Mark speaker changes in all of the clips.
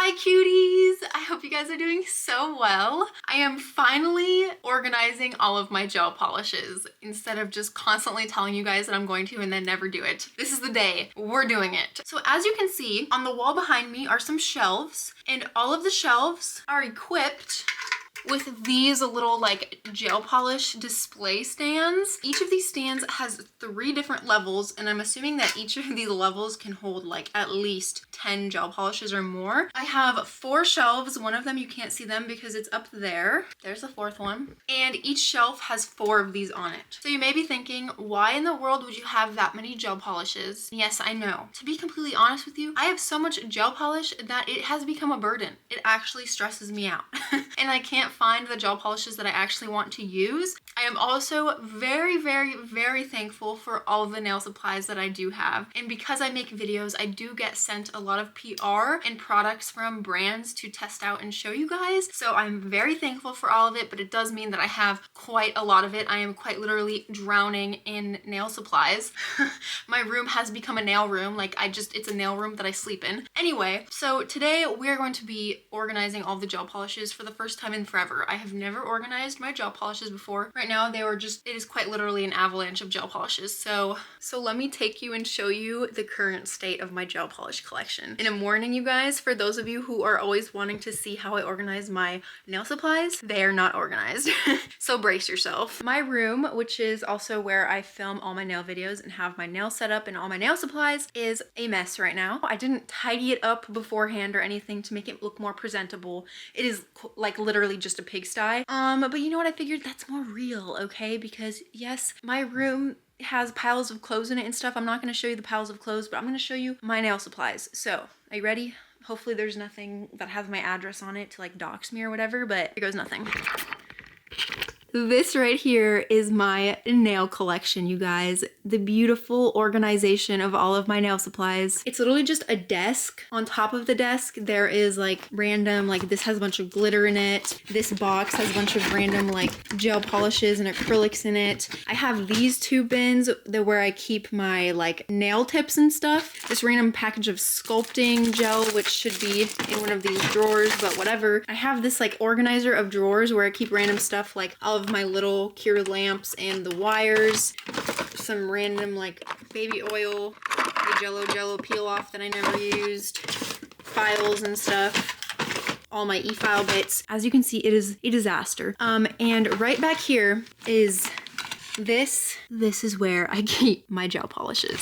Speaker 1: Hi cuties! I hope you guys are doing so well. I am finally organizing all of my gel polishes instead of just constantly telling you guys that I'm going to and then never do it. This is the day. We're doing it. So as you can see, on the wall behind me are some shelves, and all of the shelves are equipped with these little like gel polish display stands. Each of these stands has 3 different levels, and I'm assuming that each of these levels can hold like at least 10 gel polishes or more. I have 4 shelves. One of them you can't see them because it's up there. There's the 4th one. And each shelf has 4 of these on it. So you may be thinking, why in the world would you have that many gel polishes? Yes, I know. To be completely honest with you, I have so much gel polish that it has become a burden. It actually stresses me out. And I can't find the gel polishes that I actually want to use. I am also very, very, very thankful for all of the nail supplies that I do have. And because I make videos, I do get sent a lot of PR and products from brands to test out and show you guys. So I'm very thankful for all of it, but it does mean that I have quite a lot of it. I am quite literally drowning in nail supplies. My room has become a nail room. Like it's a nail room that I sleep in. Anyway, so today we're going to be organizing all the gel polishes for the first time in forever. I have never organized my gel polishes before. Right now it is quite literally an avalanche of gel polishes. So let me take you and show you the current state of my gel polish collection. And I'm warning you guys, for those of you who are always wanting to see how I organize my nail supplies, they are not organized. So brace yourself. My room, which is also where I film all my nail videos and have my nail set up and all my nail supplies, is a mess right now. I didn't tidy it up beforehand or anything to make it look more presentable. It is like literally just a pigsty. But you know what? I figured that's more real, okay? Because yes, my room has piles of clothes in it and stuff. I'm not going to show you the piles of clothes, but I'm going to show you my nail supplies. So, are you ready? Hopefully there's nothing that has my address on it to like dox me or whatever, but here goes nothing. This right here is my nail collection, you guys. The beautiful organization of all of my nail supplies. It's literally just a desk. On top of the desk, there is like random, like this has a bunch of glitter in it. This box has a bunch of random like gel polishes and acrylics in it. I have these 2 bins where I keep my like nail tips and stuff. This random package of sculpting gel, which should be in one of these drawers, but whatever. I have this like organizer of drawers where I keep random stuff like all of my little cure lamps and the wires, some random like baby oil, the jello peel off that I never used, files and stuff, all my e-file bits. As you can see, it is a disaster. And right back here is this is where I keep my gel polishes.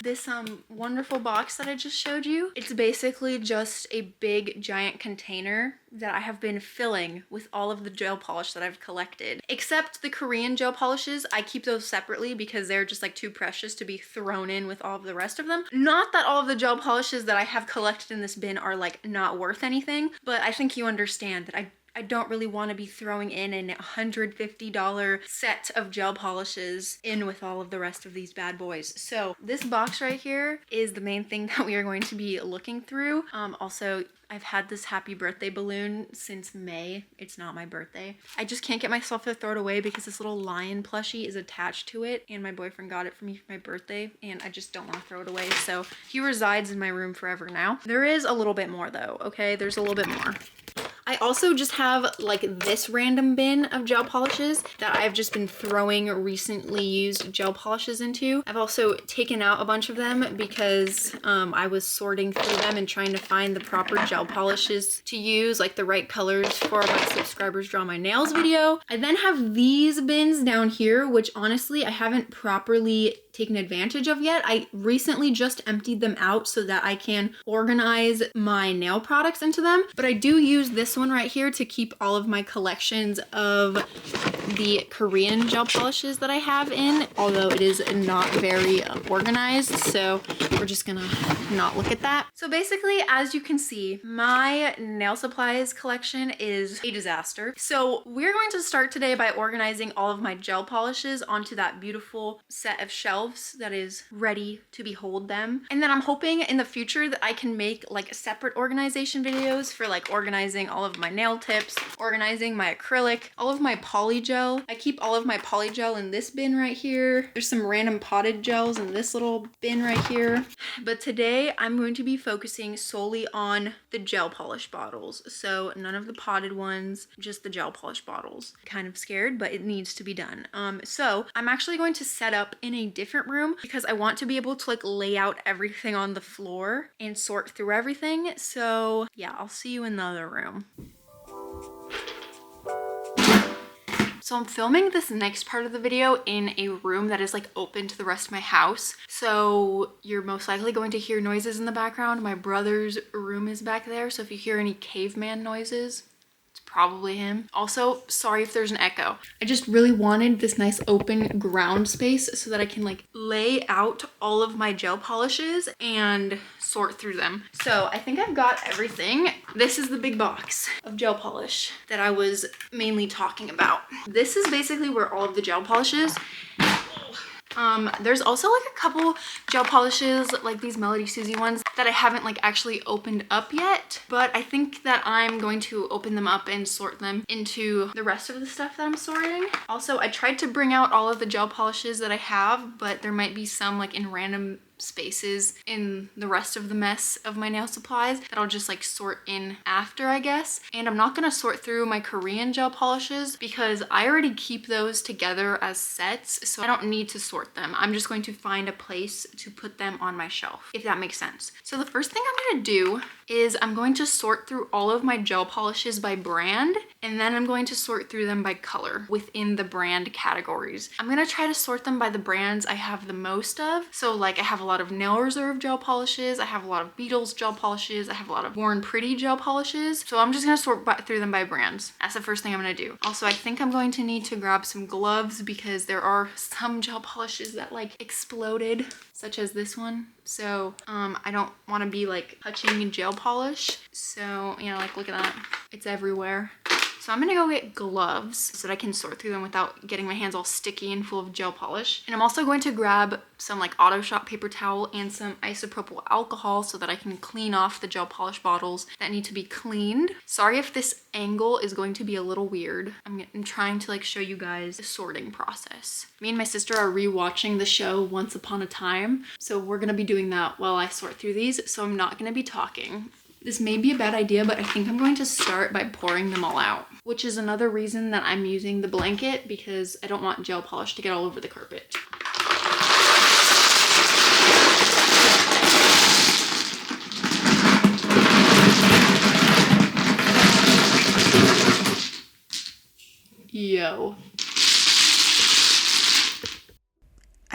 Speaker 1: This wonderful box that I just showed you, it's basically just a big giant container that I have been filling with all of the gel polish that I've collected. Except the Korean gel polishes, I keep those separately because they're just like too precious to be thrown in with all of the rest of them. Not that all of the gel polishes that I have collected in this bin are like not worth anything, but I think you understand that I don't really want to be throwing in an $150 set of gel polishes in with all of the rest of these bad boys. So this box right here is the main thing that we are going to be looking through. Also, I've had this happy birthday balloon since May. It's not my birthday. I just can't get myself to throw it away because this little lion plushie is attached to it, and my boyfriend got it for me for my birthday, and I just don't want to throw it away. So he resides in my room forever now. There is a little bit more though, okay? There's a little bit more. I also just have like this random bin of gel polishes that I've just been throwing recently used gel polishes into. I've also taken out a bunch of them because I was sorting through them and trying to find the proper gel polishes to use, like the right colors for my subscribers draw my nails video. I then have these bins down here, which honestly I haven't properly taken advantage of yet. I recently just emptied them out so that I can organize my nail products into them, but I do use this one right here to keep all of my collections of the Korean gel polishes that I have in, although it is not very organized, so we're just gonna not look at that. So basically, as you can see, my nail supplies collection is a disaster. So we're going to start today by organizing all of my gel polishes onto that beautiful set of shelves that is ready to behold them. And then I'm hoping in the future that I can make like separate organization videos for like organizing all of my nail tips, organizing my acrylic, all of my poly gel gel. I keep all of my poly gel in this bin right here. There's some random potted gels in this little bin right here. But today I'm going to be focusing solely on the gel polish bottles. So none of the potted ones, just the gel polish bottles. Kind of scared, but it needs to be done. So I'm actually going to set up in a different room because I want to be able to like lay out everything on the floor and sort through everything. So yeah, I'll see you in the other room. So I'm filming this next part of the video in a room that is like open to the rest of my house. So you're most likely going to hear noises in the background. My brother's room is back there. So if you hear any caveman noises, probably him. Also, sorry if there's an echo. I just really wanted this nice open ground space so that I can like lay out all of my gel polishes and sort through them. So I think I've got everything. This is the big box of gel polish that I was mainly talking about. This is basically where all of the gel polishes. There's also like a couple gel polishes, like these Melody Susie ones that I haven't like actually opened up yet, but I think that I'm going to open them up and sort them into the rest of the stuff that I'm sorting. Also, I tried to bring out all of the gel polishes that I have, but there might be some like in random spaces in the rest of the mess of my nail supplies that I'll just like sort in after, I guess. And I'm not gonna sort through my Korean gel polishes because I already keep those together as sets, so I don't need to sort them. I'm just going to find a place to put them on my shelf, if that makes sense. So the first thing I'm gonna do is I'm going to sort through all of my gel polishes by brand, and then I'm going to sort through them by color within the brand categories. I'm gonna try to sort them by the brands I have the most of. So like I have a lot of Nail Reserve gel polishes, I have a lot of Beetles gel polishes, I have a lot of Born Pretty gel polishes. So I'm just gonna sort through them by brands. That's the first thing I'm gonna do. Also, I think I'm going to need to grab some gloves because there are some gel polishes that like exploded, such as this one. So I don't want to be like touching gel polish. So, you know, like look at that. It's everywhere. So I'm gonna go get gloves so that I can sort through them without getting my hands all sticky and full of gel polish. And I'm also going to grab some like Auto Shop paper towel and some isopropyl alcohol so that I can clean off the gel polish bottles that need to be cleaned. Sorry if this angle is going to be a little weird. I'm trying to like show you guys the sorting process. Me and my sister are rewatching the show Once Upon a Time. So we're gonna be doing that while I sort through these. So I'm not gonna be talking. This may be a bad idea, but I think I'm going to start by pouring them all out, which is another reason that I'm using the blanket because I don't want gel polish to get all over the carpet. Yo.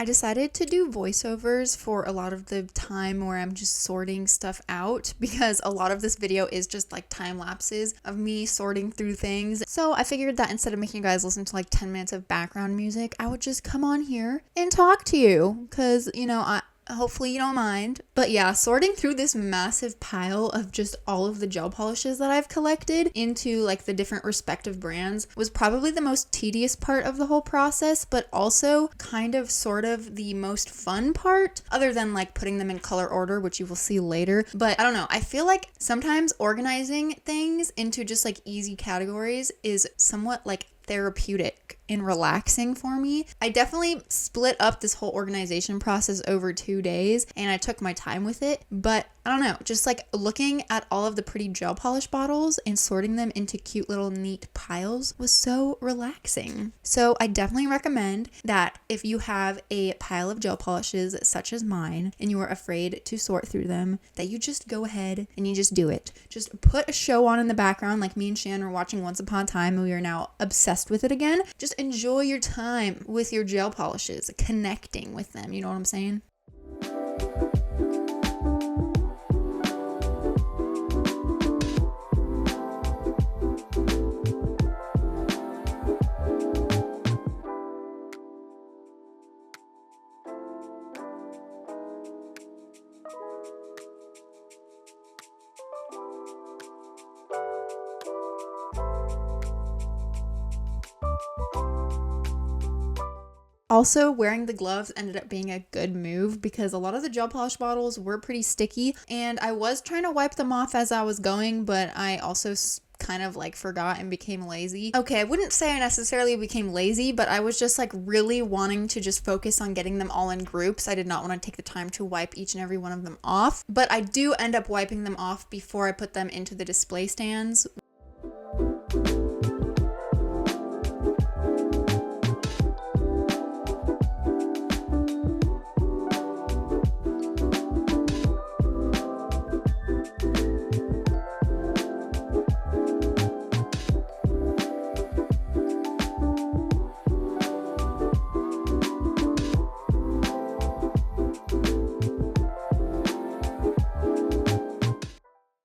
Speaker 1: I decided to do voiceovers for a lot of the time where I'm just sorting stuff out because a lot of this video is just like time lapses of me sorting through things. So I figured that instead of making you guys listen to like 10 minutes of background music, I would just come on here and talk to you because, you know, hopefully you don't mind. But yeah, sorting through this massive pile of just all of the gel polishes that I've collected into like the different respective brands was probably the most tedious part of the whole process, but also kind of sort of the most fun part, other than like putting them in color order, which you will see later. But I don't know, I feel like sometimes organizing things into just like easy categories is somewhat like therapeutic and relaxing for me. I definitely split up this whole organization process over 2 days and I took my time with it, but I don't know, just like looking at all of the pretty gel polish bottles and sorting them into cute little neat piles was so relaxing. So I definitely recommend that if you have a pile of gel polishes such as mine and you are afraid to sort through them, that you just go ahead and you just do it. Just put a show on in the background like me and Shan are watching Once Upon a Time and we are now obsessed with it again. Just enjoy your time with your gel polishes, connecting with them, you know what I'm saying? Also, wearing the gloves ended up being a good move because a lot of the gel polish bottles were pretty sticky and I was trying to wipe them off as I was going, but I also
Speaker 2: kind of like forgot and became lazy. Okay, I wouldn't say I necessarily became lazy, but I was just like really wanting to just focus on getting them all in groups. I did not want to take the time to wipe each and every one of them off, but I do end up wiping them off before I put them into the display stands.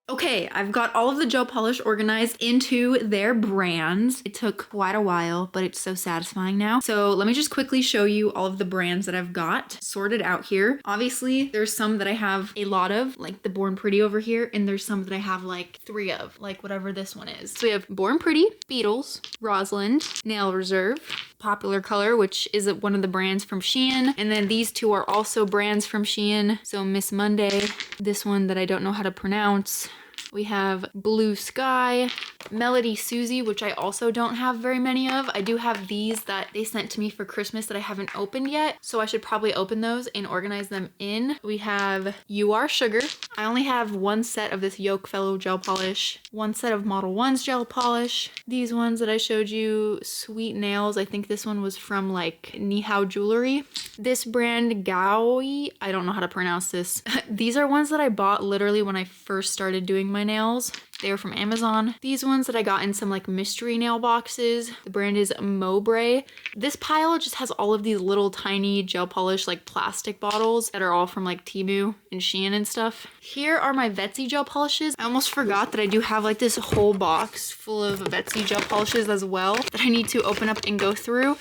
Speaker 1: Okay, I've got all of the gel polish organized into their brands. It took quite a while, but it's so satisfying now. So let me just quickly show you all of the brands that I've got sorted out here. Obviously, there's some that I have a lot of, like the Born Pretty over here, and there's some that I have like 3 of, like whatever this one is. So we have Born Pretty, Beetles, Rosalind, Nail Reserve, Popular Color, which is one of the brands from Shein. And then these 2 are also brands from Shein. So Miss Monday, this one that I don't know how to pronounce. We have Blue Sky, Melody Susie, which I also don't have very many of. I do have these that they sent to me for Christmas that I haven't opened yet, so I should probably open those and organize them in. We have You Are Sugar. I only have 1 set of this Yoke Fellow gel polish, 1 set of Model 1's gel polish. These ones that I showed you, Sweet Nails. I think this one was from like Nihao Jewelry. This brand, Gaoi, I don't know how to pronounce this. These are ones that I bought literally when I first started doing my nails. They are from Amazon. These ones that I got in some like mystery nail boxes. The brand is Mowbray. This pile just has all of these little tiny gel polish like plastic bottles that are all from like Temu and Shein and stuff. Here are my Vetsy gel polishes. I almost forgot that I do have like this whole box full of Vetsy gel polishes as well that I need to open up and go through,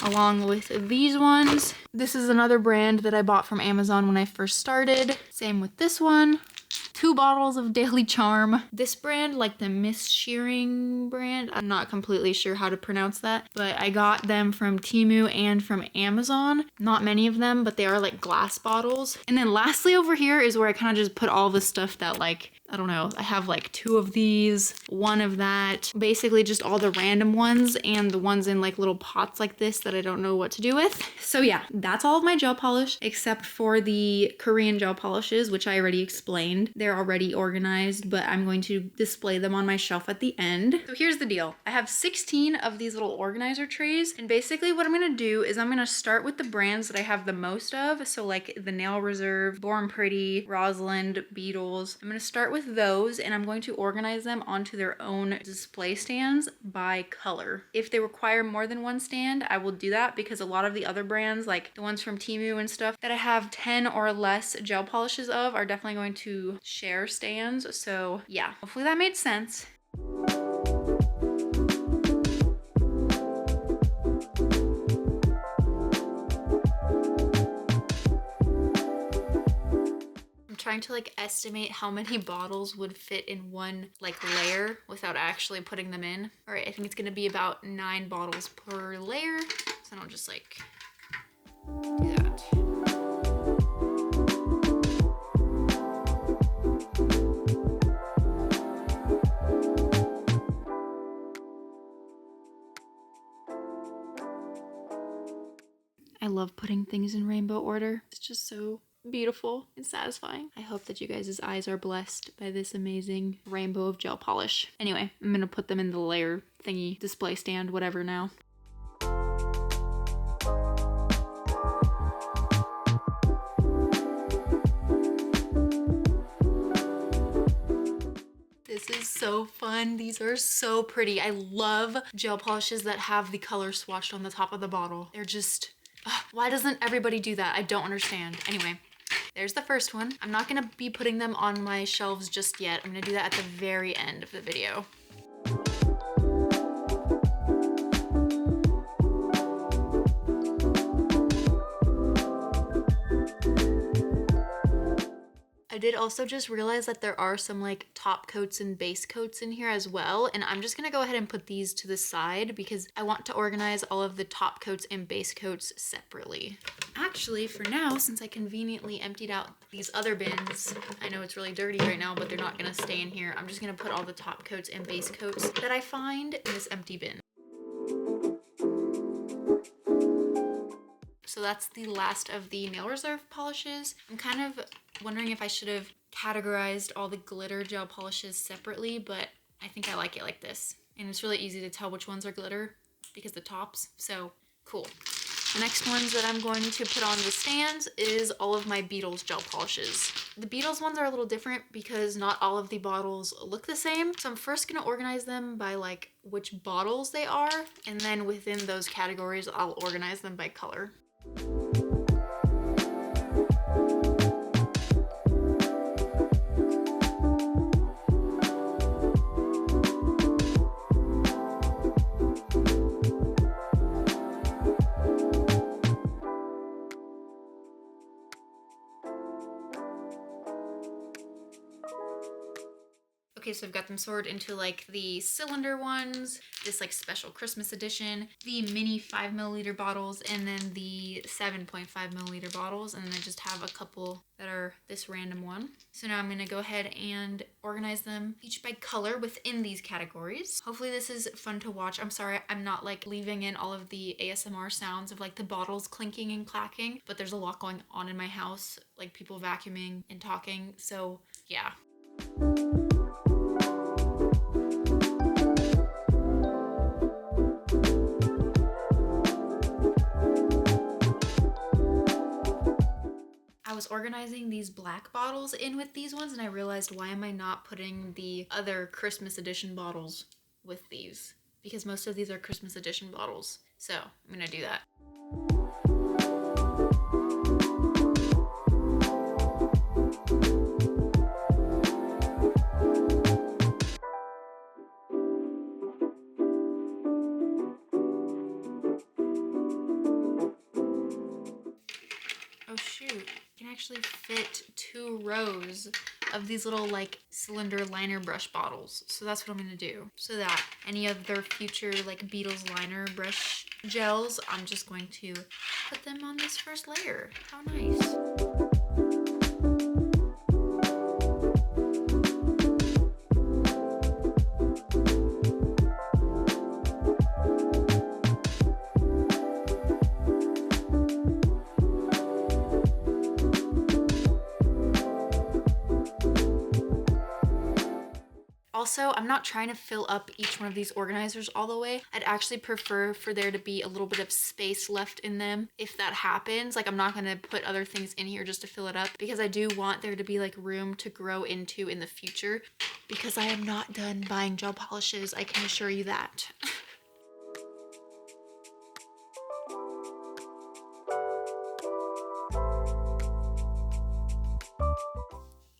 Speaker 1: along with these ones. This is another brand that I bought from Amazon when I first started. Same with this one. 2 bottles of Daily Charm. This brand, like the Miss Shearing brand, I'm not completely sure how to pronounce that, but I got them from Temu and from Amazon. Not many of them, but they are like glass bottles. And then lastly over here is where I kind of just put all the stuff that like, I don't know, I have like 2 of these, 1 of that, basically just all the random ones and the ones in like little pots like this that I don't know what to do with. So yeah, that's all of my gel polish except for the Korean gel polishes, which I already explained. They're already organized, but I'm going to display them on my shelf at the end. So here's the deal. I have 16 of these little organizer trays, and basically what I'm gonna do is I'm gonna start with the brands that I have the most of. So like the Nail Reserve, Born Pretty, Rosalind, Beetles. I'm gonna start with those and I'm going to organize them onto their own display stands by color. If they require more than 1 stand, I will do that because a lot of the other brands, like the ones from Temu and stuff that I have 10 or less gel polishes of, are definitely going to share stands. So yeah, hopefully that made sense. Trying to like estimate how many bottles would fit in one like layer without actually putting them in. All right, I think it's gonna be about 9 bottles per layer, so I don't just like do that. I love putting things in rainbow order. It's just so beautiful and satisfying. I hope that you guys' eyes are blessed by this amazing rainbow of gel polish. Anyway, I'm gonna put them in the layer thingy, display stand, whatever now. This is so fun. These are so pretty. I love gel polishes that have the color swatched on the top of the bottle. They're just, why doesn't everybody do that? I don't understand. Anyway, there's the first one. I'm not gonna be putting them on my shelves just yet. I'm gonna do that at the very end of the video. did also just realize that there are some like top coats and base coats in here as well. And I'm just gonna go ahead and put these to the side because I want to organize all of the top coats and base coats separately. Actually, for now, since I conveniently emptied out these other bins, I know it's really dirty right now, but they're not gonna stay in here. I'm just gonna put all the top coats and base coats that I find in this empty bin. So that's the last of the Nail Reserve polishes. I'm kind of wondering if I should have categorized all the glitter gel polishes separately, but I think I like it like this. And it's really easy to tell which ones are glitter because the tops, so cool. The next ones that I'm going to put on the stands is all of my Beetles gel polishes. The Beetles ones are a little different because not all of the bottles look the same. So I'm first gonna organize them by like which bottles they are, and then within those categories, I'll organize them by color. Okay, so I've got them sorted into like the cylinder ones, this like special Christmas edition, the mini 5ml bottles, and then the 7.5ml bottles. And then I just have a couple that are this random one. So now I'm gonna go ahead and organize them each by color within these categories. Hopefully this is fun to watch. I'm sorry, I'm not like leaving in all of the ASMR sounds of like the bottles clinking and clacking, but there's a lot going on in my house, like people vacuuming and talking. So yeah. I was organizing these black bottles in with these ones, and I realized, why am I not putting the other Christmas edition bottles with these? Because most of these are Christmas edition bottles. So I'm gonna do that. Oh shoot, I can actually fit 2 rows of these little like cylinder liner brush bottles. So that's what I'm gonna do. So that any of their future like Beetles liner brush gels, I'm just going to put them on this first layer. How nice. Also, I'm not trying to fill up each one of these organizers all the way. I'd actually prefer for there to be a little bit of space left in them. If that happens, like I'm not gonna put other things in here just to fill it up, because I do want there to be like room to grow into in the future, because I am not done buying gel polishes, I can assure you that.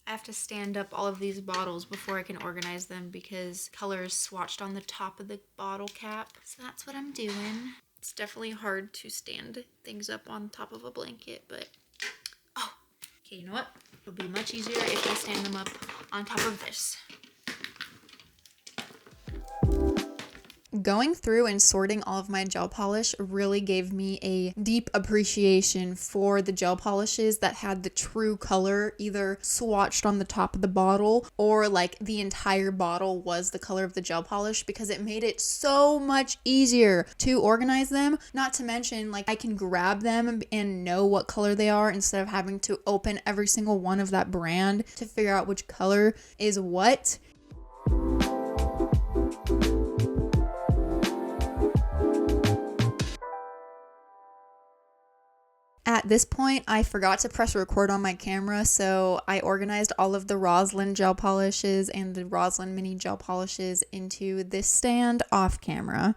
Speaker 1: I have to stand up all of these bottles before I can organize them because color is swatched on the top of the bottle cap. So that's what I'm doing. It's definitely hard to stand things up on top of a blanket, but oh, okay, you know what? It'll be much easier if I stand them up on top of this.
Speaker 2: Going through and sorting all of my gel polish really gave me a deep appreciation for the gel polishes that had the true color either swatched on the top of the bottle or like the entire bottle was the color of the gel polish, because it made it so much easier to organize them. Not to mention, like, I can grab them and know what color they are instead of having to open every single one of that brand to figure out which color is what. At this point, I forgot to press record on my camera, so I organized all of the Roslyn gel polishes and the Roslyn mini gel polishes into this stand off camera.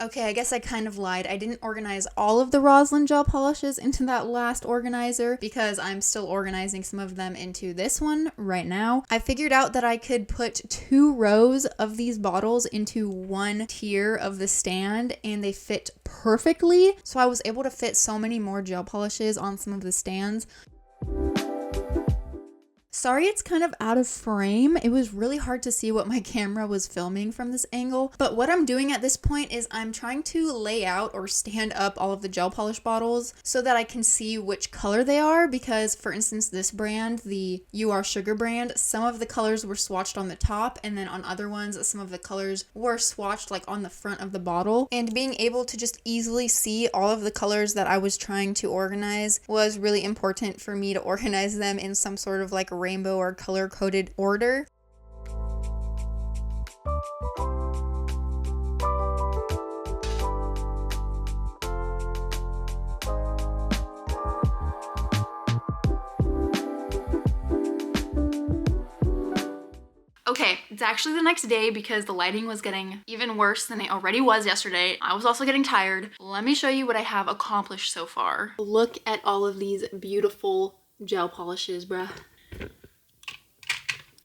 Speaker 2: Okay, I guess I kind of lied. I didn't organize all of the Roslyn gel polishes into that last organizer because I'm still organizing some of them into this one right now. I figured out that I could put 2 rows of these bottles into one tier of the stand and they fit perfectly. So I was able to fit so many more gel polishes on some of the stands. Sorry it's kind of out of frame. It was really hard to see what my camera was filming from this angle. But what I'm doing at this point is I'm trying to lay out or stand up all of the gel polish bottles so that I can see which color they are, because for instance this brand, the You Are Sugar brand, some of the colors were swatched on the top, and then on other ones some of the colors were swatched like on the front of the bottle. And being able to just easily see all of the colors that I was trying to organize was really important for me to organize them in some sort of like rainbow or color coded order.
Speaker 1: Okay, it's actually the next day because the lighting was getting even worse than it already was yesterday. I was also getting tired. Let me show you what I have accomplished so far. Look at all of these beautiful gel polishes, bruh.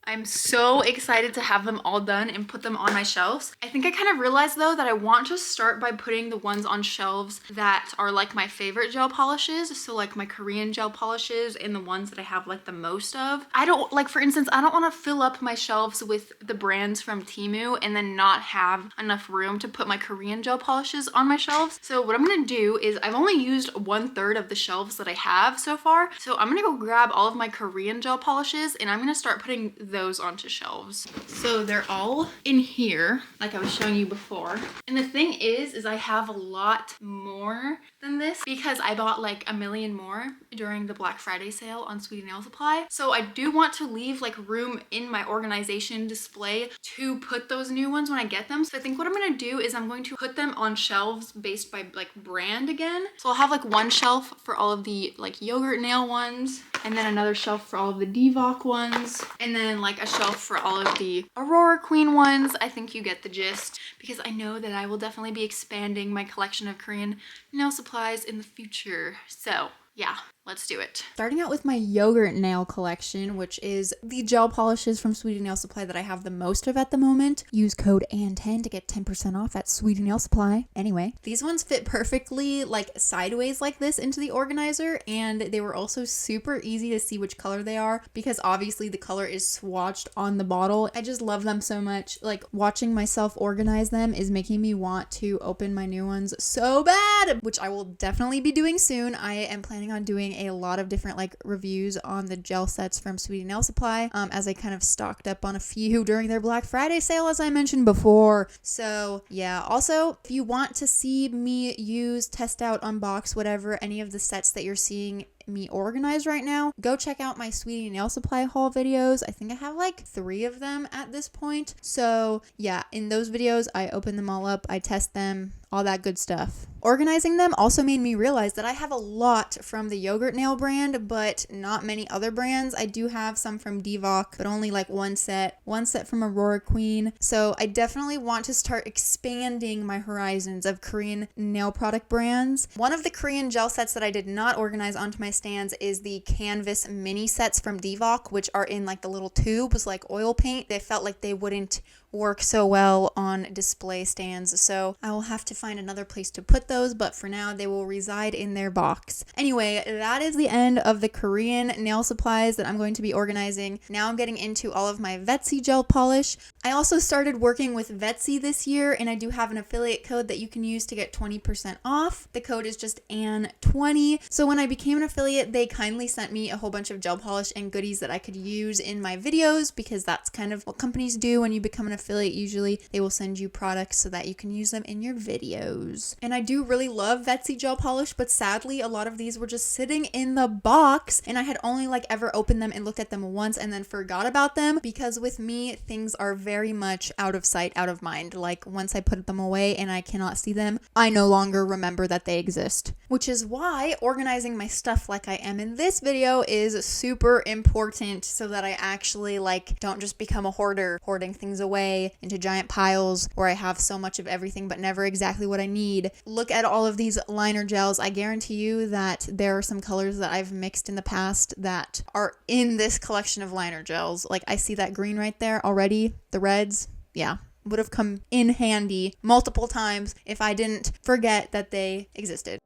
Speaker 1: I'm so excited to have them all done and put them on my shelves. I think I kind of realized though that I want to start by putting the ones on shelves that are like my favorite gel polishes. So like my Korean gel polishes and the ones that I have like the most of. I don't, like for instance, I don't want to fill up my shelves with the brands from Temu and then not have enough room to put my Korean gel polishes on my shelves. So what I'm gonna do is I've only used 1/3 of the shelves that I have so far. So I'm gonna go grab all of my Korean gel polishes and I'm gonna start putting those onto shelves. So they're all in here, like I was showing you before. And the thing is I have a lot more than this because I bought like a million more during the Black Friday sale on Sweet Nail Supply. So I do want to leave like room in my organization display to put those new ones when I get them. So I think what I'm gonna do is I'm going to put them on shelves based by like brand again. So I'll have like one shelf for all of the like yogurt nail ones, and then another shelf for all of the Divock ones, and then like a shelf for all of the Aurora Queen ones. I think you get the gist, because I know that I will definitely be expanding my collection of Korean nail supplies in the future. So yeah, let's do it.
Speaker 2: Starting out with my yogurt nail collection, which is the gel polishes from Sweet Nail Supply that I have the most of at the moment. Use code ANN10 to get 10% off at Sweet Nail Supply. Anyway, these ones fit perfectly like sideways like this into the organizer, and they were also super easy to see which color they are because obviously the color is swatched on the bottle. I just love them so much. Like watching myself organize them is making me want to open my new ones so bad, which I will definitely be doing soon. I am planning on doing a lot of different like reviews on the gel sets from Sweet Nail Supply as I kind of stocked up on a few during their Black Friday sale, as I mentioned before. So yeah, also if you want to see me use, test out, unbox, whatever, any of the sets that you're seeing me organize right now, go check out my Sweetie Nail Supply haul videos. I think I have like 3 of them at this point. So yeah, in those videos I open them all up, I test them, all that good stuff. Organizing them also made me realize that I have a lot from the yogurt nail brand, but not many other brands. I do have some from Divock, but only like one set from Aurora Queen. So I definitely want to start expanding my horizons of Korean nail product brands. One of the Korean gel sets that I did not organize onto my stands is the canvas mini sets from Divock, which are in like the little tubes like oil paint. They felt like they wouldn't work so well on display stands, so I will have to find another place to put those, but for now they will reside in their box. Anyway, that is the end of the Korean nail supplies that I'm going to be organizing. Now I'm getting into all of my Vetsy gel polish. I also started working with Vetsy this year, and I do have an affiliate code that you can use to get 20% off. The code is just ANN20. So when I became an affiliate, they kindly sent me a whole bunch of gel polish and goodies that I could use in my videos, because that's kind of what companies do when you become an affiliate. Usually they will send you products so that you can use them in your videos. And I do really love Vetsy gel polish, but sadly a lot of these were just sitting in the box, and I had only like ever opened them and looked at them once and then forgot about them, because with me things are very much out of sight, out of mind. Like once I put them away and I cannot see them, I no longer remember that they exist. Which is why organizing my stuff like I am in this video is super important, so that I actually like don't just become a hoarder, hoarding things away into giant piles where I have so much of everything but never exactly what I need. Look at all of these liner gels. I guarantee you that there are some colors that I've mixed in the past that are in this collection of liner gels. Like I see that green right there already, the reds. Yeah, would have come in handy multiple times if I didn't forget that they existed.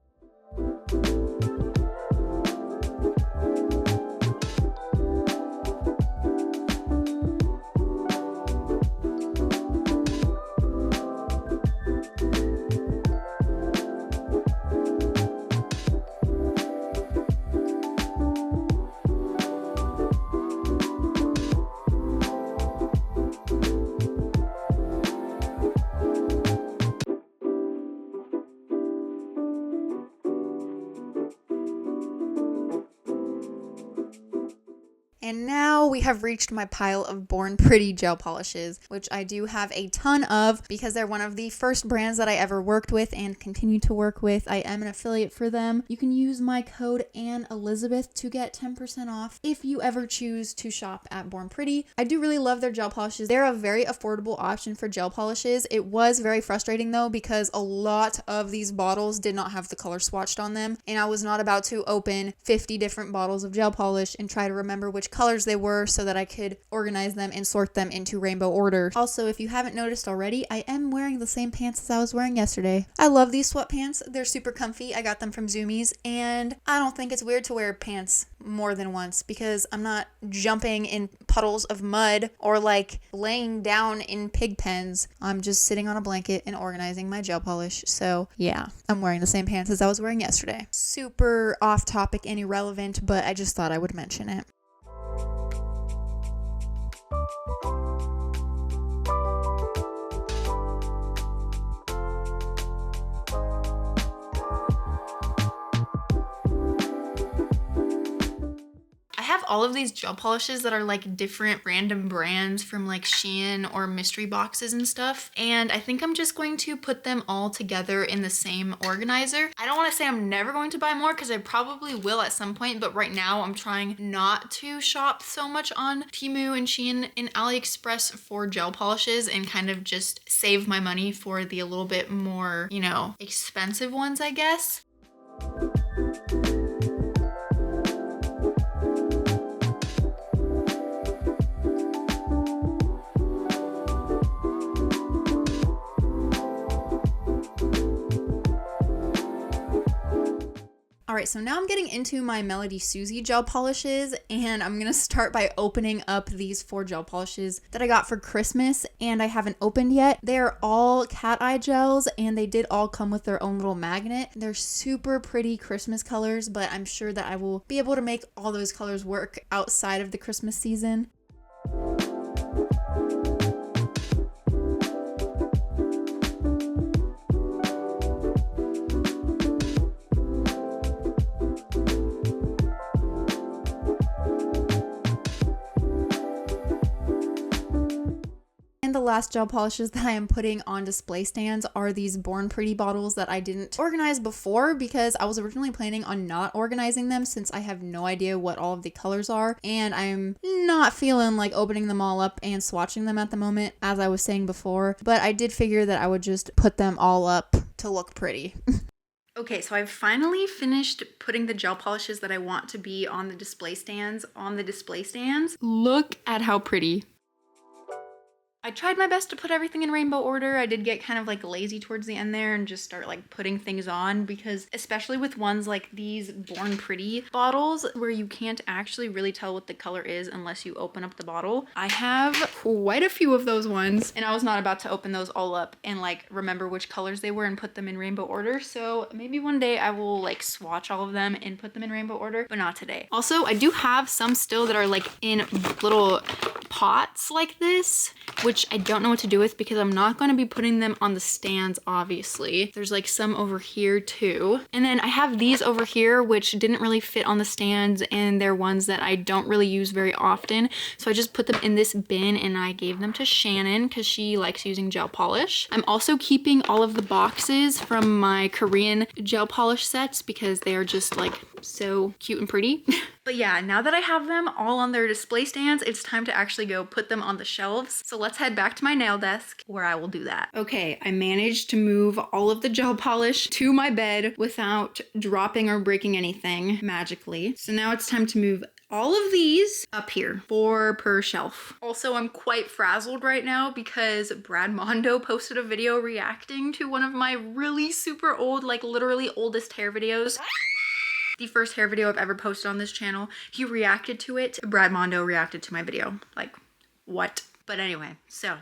Speaker 2: And now we have reached my pile of Born Pretty gel polishes, which I do have a ton of because they're one of the first brands that I ever worked with and continue to work with. I am an affiliate for them. You can use my code AnnElizabeth to get 10% off if you ever choose to shop at Born Pretty. I do really love their gel polishes. They're a very affordable option for gel polishes. It was very frustrating though because a lot of these bottles did not have the color swatched on them, and I was not about to open 50 different bottles of gel polish and try to remember which colors they were so that I could organize them and sort them into rainbow order. Also, if you haven't noticed already, I am wearing the same pants as I was wearing yesterday. I love these sweatpants. They're super comfy. I got them from Zoomies, and I don't think it's weird to wear pants more than once because I'm not jumping in puddles of mud or like laying down in pig pens. I'm just sitting on a blanket and organizing my gel polish. So yeah, I'm wearing the same pants as I was wearing yesterday. Super off topic and irrelevant, but I just thought I would mention it.
Speaker 1: All of these gel polishes that are like different random brands from like Shein or mystery boxes and stuff, and I think I'm just going to put them all together in the same organizer. I don't want to say I'm never going to buy more because I probably will at some point, but right now I'm trying not to shop so much on Temu and Shein and AliExpress for gel polishes and kind of just save my money for the a little bit more, you know, expensive ones, I guess.
Speaker 2: Alright, so now I'm getting into my Melody Susie gel polishes, and I'm gonna start by opening up these 4 gel polishes that I got for Christmas, and I haven't opened yet. They're all cat eye gels, and they did all come with their own little magnet. They're super pretty Christmas colors, but I'm sure that I will be able to make all those colors work outside of the Christmas season. The last gel polishes that I am putting on display stands are these Born Pretty bottles that I didn't organize before because I was originally planning on not organizing them since I have no idea what all of the colors are, and I'm not feeling like opening them all up and swatching them at the moment, as I was saying before, but I did figure that I would just put them all up to look pretty.
Speaker 1: Okay, so I've finally finished putting the gel polishes that I want to be on the display stands on the display stands. Look at how pretty. I tried my best to put everything in rainbow order. I did get kind of like lazy towards the end there and just start like putting things on because especially with ones like these Born Pretty bottles where you can't actually really tell what the color is unless you open up the bottle. I have quite a few of those ones and I was not about to open those all up and like remember which colors they were and put them in rainbow order. So maybe one day I will like swatch all of them and put them in rainbow order, but not today. Also, I do have some still that are like in little pots like this, which I don't know what to do with because I'm not going to be putting them on the stands, obviously. There's like some over here too. And then I have these over here, which didn't really fit on the stands and they're ones that I don't really use very often. So I just put them in this bin and I gave them to Shannon because she likes using gel polish. I'm also keeping all of the boxes from my Korean gel polish sets because they are just like so cute and pretty. But yeah, now that I have them all on their display stands, it's time to actually go put them on the shelves. So let's head back to my nail desk where I will do that. Okay, I managed to move all of the gel polish to my bed without dropping or breaking anything magically. So now it's time to move all of these up here, 4 per shelf. Also, I'm quite frazzled right now because Brad Mondo posted a video reacting to one of my really super old, like literally oldest hair videos. The first hair video I've ever posted on this channel. He reacted to it. Brad Mondo reacted to my video. Like, what? But anyway, so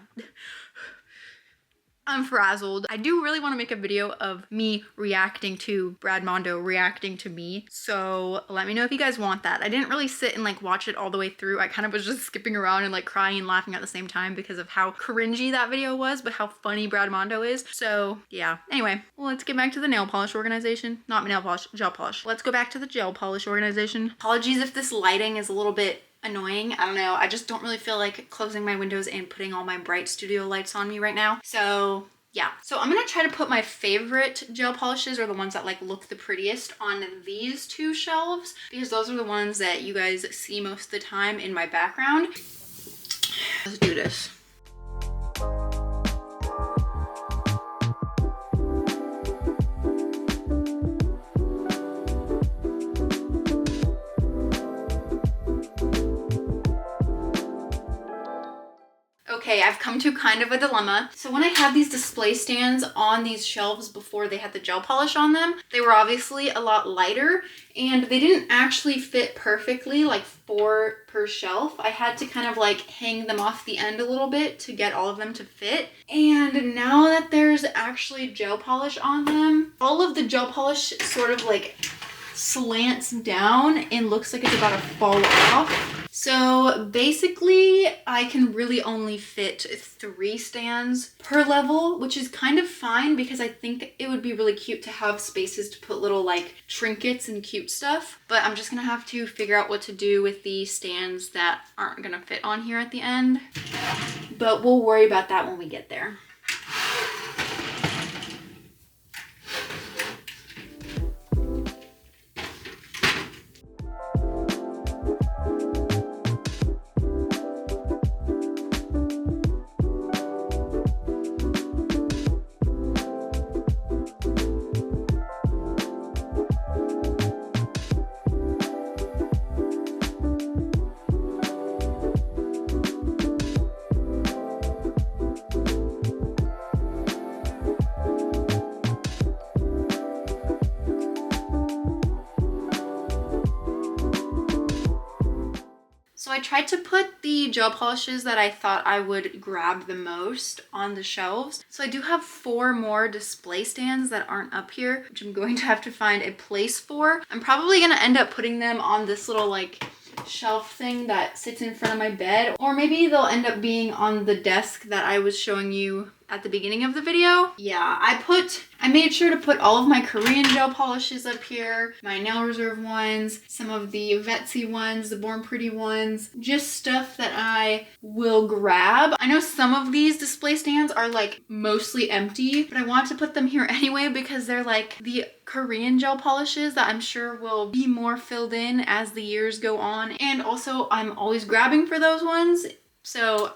Speaker 1: I'm frazzled. I do really want to make a video of me reacting to Brad Mondo reacting to me. So let me know if you guys want that. I didn't really sit and like watch it all the way through. I kind of was just skipping around and like crying and laughing at the same time because of how cringy that video was, but how funny Brad Mondo is. So yeah. Anyway, let's get back to the nail polish organization. Not nail polish, gel polish. Let's go back to the gel polish organization. Apologies if this lighting is a little bit annoying. I don't know. I just don't really feel like closing my windows and putting all my bright studio lights on me right now. So yeah, so I'm gonna try to put my favorite gel polishes, or the ones that like look the prettiest, on these two shelves, because those are the ones that you guys see most of the time in my background. Let's do this. Okay, I've come to kind of a dilemma. So when I had these display stands on these shelves before they had the gel polish on them, they were obviously a lot lighter and they didn't actually fit perfectly, like 4 per shelf. I had to kind of like hang them off the end a little bit to get all of them to fit. And now that there's actually gel polish on them, all of the gel polish sort of like slants down and looks like it's about to fall off. So basically I can really only fit 3 stands per level, which is kind of fine because I think it would be really cute to have spaces to put little like trinkets and cute stuff. But I'm just gonna have to figure out what to do with the stands that aren't gonna fit on here at the end. But we'll worry about that when we get there. So I tried to put the gel polishes that I thought I would grab the most on the shelves. So I do have 4 more display stands that aren't up here, which I'm going to have to find a place for. I'm probably gonna end up putting them on this little like shelf thing that sits in front of my bed, or maybe they'll end up being on the desk that I was showing you at the beginning of the video. Yeah, I made sure to put all of my Korean gel polishes up here, my Nail Reserve ones, some of the Vetsy ones, the Born Pretty ones, just stuff that I will grab. I know some of these display stands are like mostly empty, but I want to put them here anyway because they're like the Korean gel polishes that I'm sure will be more filled in as the years go on. And also I'm always grabbing for those ones. So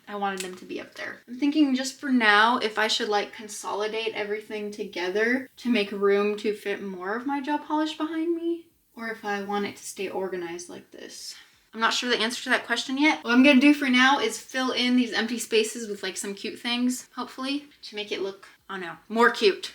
Speaker 1: I wanted them to be up there. I'm thinking just for now if I should like consolidate everything together to make room to fit more of my gel polish behind me, or if I want it to stay organized like this. I'm not sure the answer to that question yet. What I'm gonna do for now is fill in these empty spaces with like some cute things, hopefully, to make it look, I don't know, more cute.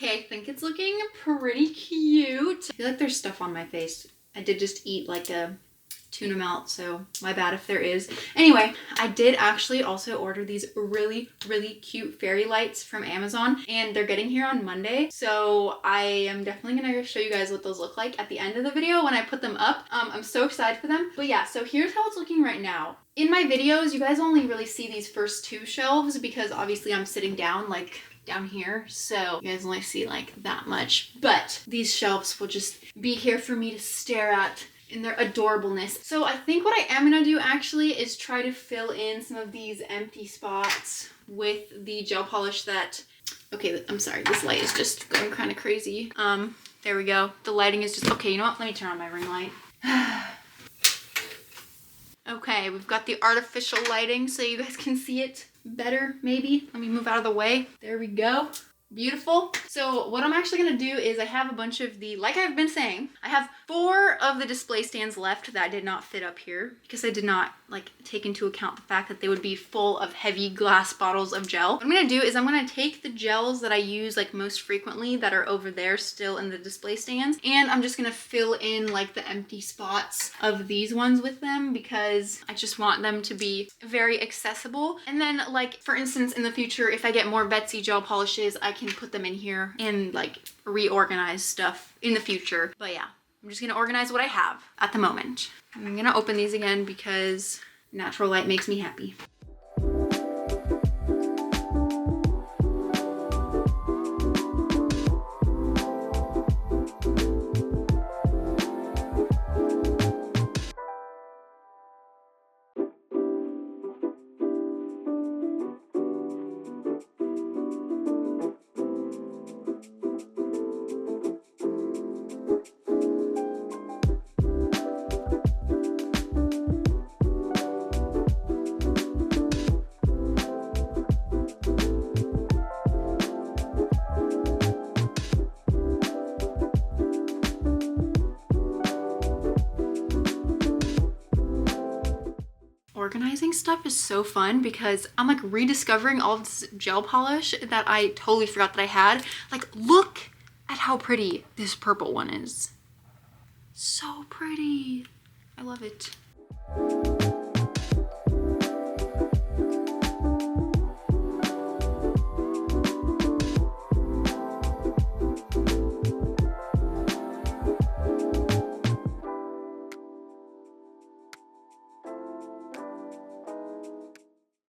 Speaker 1: Okay, I think it's looking pretty cute. I feel like there's stuff on my face. I did just eat like a tuna melt, so my bad if there is. Anyway, I did actually also order these really, really cute fairy lights from Amazon, and they're getting here on Monday. So I am definitely gonna show you guys what those look like at the end of the video when I put them up. I'm so excited for them. But yeah, so here's how it's looking right now. In my videos, you guys only really see these first 2 shelves because obviously I'm sitting down like down here, so you guys only see like that much, but these shelves will just be here for me to stare at in their adorableness. So I think what I am gonna do actually is try to fill in some of these empty spots with the gel polish that, okay, I'm sorry, this light is just going kind of crazy. There we go. The lighting is just, okay, you know what? Let me turn on my ring light. Okay, we've got the artificial lighting so you guys can see it better, maybe. Let me move out of the way. There we go. Beautiful. So what I'm actually gonna do is I have a bunch of the, like I've been saying, I have 4 of the display stands left that did not fit up here because I did not like take into account the fact that they would be full of heavy glass bottles of gel. What I'm gonna do is I'm gonna take the gels that I use like most frequently that are over there still in the display stands, and I'm just gonna fill in like the empty spots of these ones with them because I just want them to be very accessible. And then like for instance in the future if I get more Vetsy gel polishes, I can put them in here and like reorganize stuff in the future. But yeah, I'm just gonna organize what I have at the moment. I'm gonna open these again because natural light makes me happy. Organizing stuff is so fun because I'm like rediscovering all of this gel polish that I totally forgot that I had. Like, look at how pretty this purple one is. So pretty. I love it.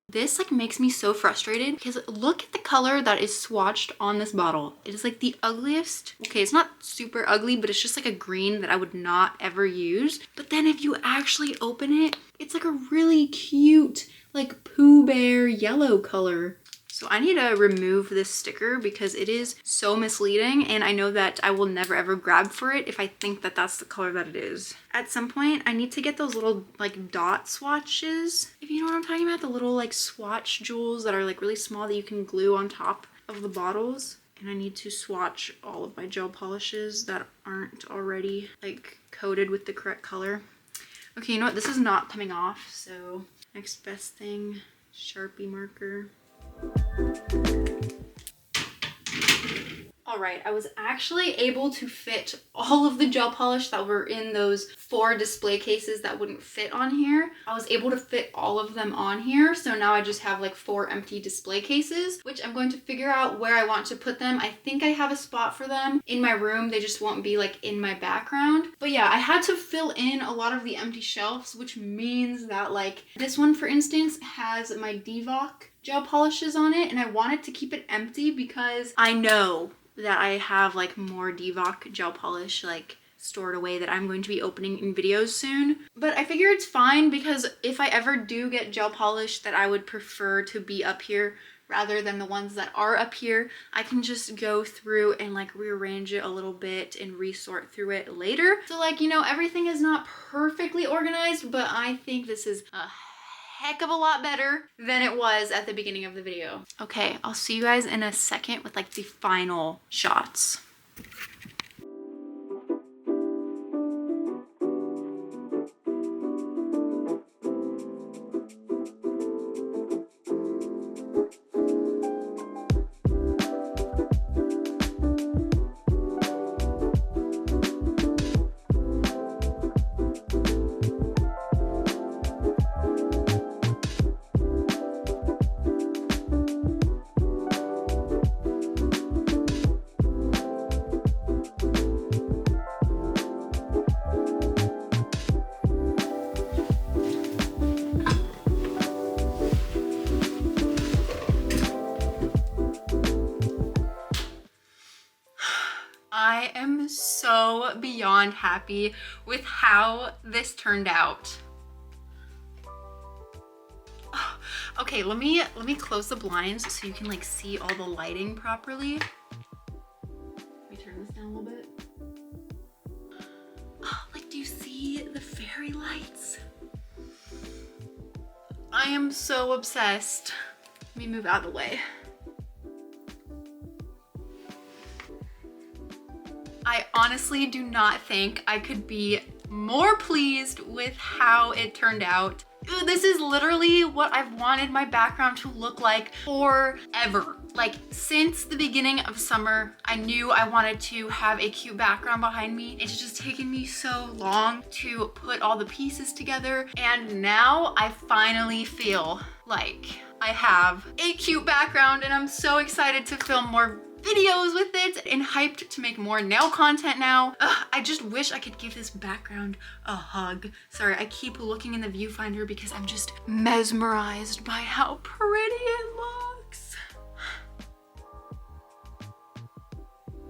Speaker 1: This like makes me so frustrated because look at the color that is swatched on this bottle. It is like the ugliest. Okay, it's not super ugly, but it's just like a green that I would not ever use. But then if you actually open it, it's like a really cute like Pooh Bear yellow color. So I need to remove this sticker because it is so misleading, and I know that I will never ever grab for it if I think that that's the color that it is. At some point, I need to get those little like dot swatches, if you know what I'm talking about, the little like swatch jewels that are like really small that you can glue on top of the bottles. And I need to swatch all of my gel polishes that aren't already like coated with the correct color. Okay, you know what? This is not coming off, so next best thing, Sharpie marker. All right, I was actually able to fit all of the gel polish that were in those 4 display cases that wouldn't fit on here. I was able to fit all of them on here. So now I just have like 4 empty display cases, which I'm going to figure out where I want to put them. I think I have a spot for them in my room. They just won't be like in my background. But yeah, I had to fill in a lot of the empty shelves, which means that like this one, for instance, has my Divock gel polishes on it, and I wanted to keep it empty because I know that I have like more Divock gel polish like stored away that I'm going to be opening in videos soon. But I figure it's fine because if I ever do get gel polish that I would prefer to be up here rather than the ones that are up here, I can just go through and like rearrange it a little bit and resort through it later. So like, you know, everything is not perfectly organized, but I think this is a heck of a lot better than it was at the beginning of the video. Okay, I'll see you guys in a second with like the final shots. I am so beyond happy with how this turned out. Okay, let me close the blinds so you can like see all the lighting properly. Let me turn this down a little bit. Oh, like, do you see the fairy lights? I am so obsessed. Let me move out of the way. I honestly do not think I could be more pleased with how it turned out. This is literally what I've wanted my background to look like forever. Like, since the beginning of summer, I knew I wanted to have a cute background behind me. It's just taken me so long to put all the pieces together, and now I finally feel like I have a cute background, and I'm so excited to film more videos with it and hyped to make more nail content now. Ugh, I just wish I could give this background a hug. Sorry, I keep looking in the viewfinder because I'm just mesmerized by how pretty it looks.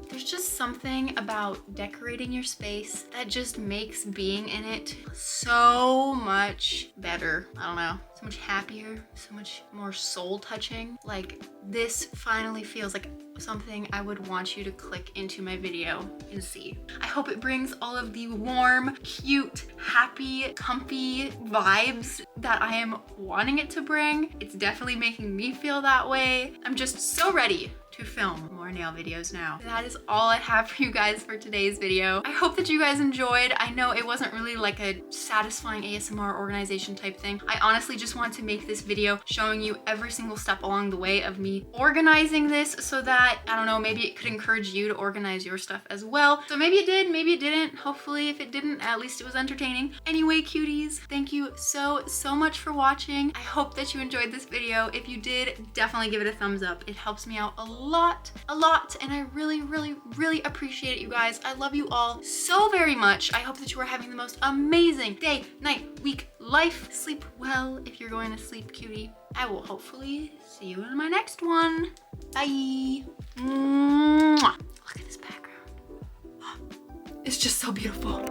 Speaker 1: There's just something about decorating your space that just makes being in it so much better. I don't know, so much happier, so much more soul touching. Like, this finally feels like something I would want you to click into my video and see. I hope it brings all of the warm, cute, happy, comfy vibes that I am wanting it to bring. It's definitely making me feel that way. I'm just so ready to film more nail videos now. That is all I have for you guys for today's video. I hope that you guys enjoyed. I know it wasn't really like a satisfying ASMR organization type thing. I honestly just want to make this video showing you every single step along the way of me organizing this so that, I don't know, maybe it could encourage you to organize your stuff as well. So maybe it did, maybe it didn't. Hopefully if it didn't, at least it was entertaining. Anyway, cuties, thank you so much for watching. I hope that you enjoyed this video. If you did, definitely give it a thumbs up. It helps me out a lot, and I really appreciate it, you guys. I love you all so very much. I hope that you are having the most amazing day, night, week, life. Sleep well if you're going to sleep, cutie. I will hopefully see you in my next one. Bye. Mwah. Look at this background. It's just so beautiful.